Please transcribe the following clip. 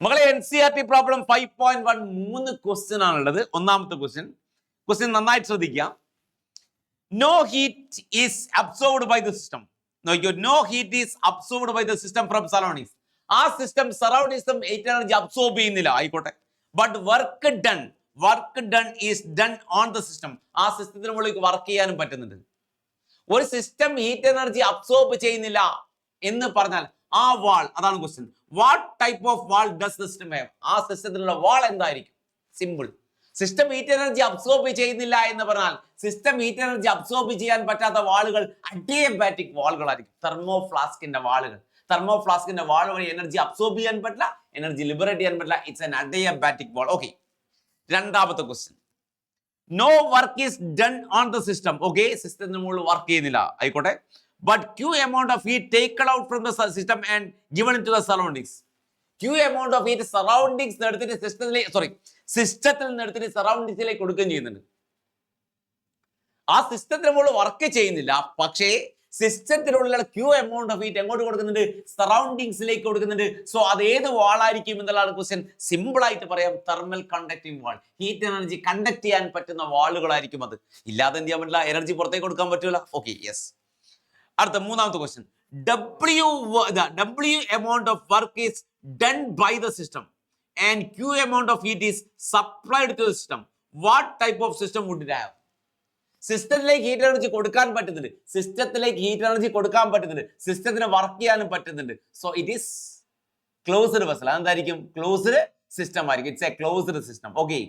മകളെ NCERT problem 5.1 മൂന്ന് question ആണുള്ളത്. ഒന്നാമത്തെ ക്വസ്റ്റ്യൻ നന്നായിട്ട് ശ്രദ്ധിക്കുക. No heat is absorbed by the system. നോക്കിയോ, no heat is absorbed by the system from surroundings. ആ സിസ്റ്റം സറൗണ്ടിങ്സും ഹീറ്റ് എനർജി അബ്സോർബ് ചെയ്യുന്നില്ല, ആയിക്കോട്ടെ. But work done is done on the system. ആ സിസ്റ്റത്തിന് മുകളിൽ വർക്ക് ചെയ്യാനും പറ്റുന്നുണ്ട്. ഒരു സിസ്റ്റം ഹീറ്റ് എനർജി അബ്സോർബ് ചെയ്യുന്നില്ല എന്ന് പറഞ്ഞാൽ ആ വാൾ, അതാണ് question. What type of wall does the system have? ആ സിസ്റ്റത്തിലുള്ള വാൾ എന്തായിരിക്കും? Simple. System heat energy absorb ചെയ്യുന്നില്ല എന്ന് പറഞ്ഞാൽ സിസ്റ്റം ഹീറ്റ് എനർജി അബ്സോർബ് ചെയ്യാൻ പറ്റാത്ത വാളുകൾ അഡിയബാറ്റിക് വാളുകളായിരിക്കും. തെർമോഫ്ലാസ്കിന്റെ വാൾ വഴി എനർജി അബ്സോർബ് ചെയ്യാൻ പറ്റില്ല, എനർജി ലിബറേറ്റ് ചെയ്യാൻ പറ്റില്ല. It's an adiabatic wall. Okay, രണ്ടാമത്തെ question. No work is done on the system. Okay, സിസ്റ്റത്തിന് മുകളിൽ വർക്ക് ചെയ്യുന്നില്ല, ആയിക്കോട്ടെ. But Q amount of heat taken out from the system and given into the surroundings. Q amount of heat surroundings എടുത്തിട്ട് സിസ്റ്റത്തിൽ നിന്ന് എടുത്തിട്ട് സറൗണ്ടിങ്സിലേക്ക് കൊടുക്കുകയും ചെയ്യുന്നുണ്ട്. ആ സിസ്റ്റത്തിന് മുകളിൽ വർക്ക് ചെയ്യുന്നില്ല, പക്ഷേ സിസ്റ്റത്തിലുള്ള Q amount of heat എങ്ങോട്ട് കൊടുക്കുന്നുണ്ട്? സറൗണ്ടിങ്സിലേക്ക് കൊടുക്കുന്നുണ്ട്. സോ അത് ഏത് വാളായിരിക്കും എന്നുള്ളതാണ് ക്വസ്റ്റ്യൻ. സിമ്പിൾ ആയിട്ട് പറയാം, തെർമൽ കണ്ടക്ടിങ് വാൾ. ഹീറ്റ് എനർജി കണ്ടക്ട് ചെയ്യാൻ പറ്റുന്ന വാളുകളായിരിക്കും അത്. ഇല്ലാതെ എന്ത് ചെയ്യാൻ പറ്റില്ല, എനർജി പുറത്തേക്ക് കൊടുക്കാൻ പറ്റൂല. Okay, yes. അടുത്ത മൂന്നാമത്തെ question. W amount of work is done by the system and Q amount of heat is supplied to the system. What type of system would it have? സിസ്റ്റത്തിലേക്ക് ഹീറ്റ് എനർജി കൊടുക്കാൻ പറ്റുന്നുണ്ട്, സിസ്റ്റത്തിന് work ചെയ്യാനും പറ്റുന്നുണ്ട്. So it is closed vessel. അതെന്തായിരിക്കും? Closed system ആയിരിക്കും. It's a closed system. Okay,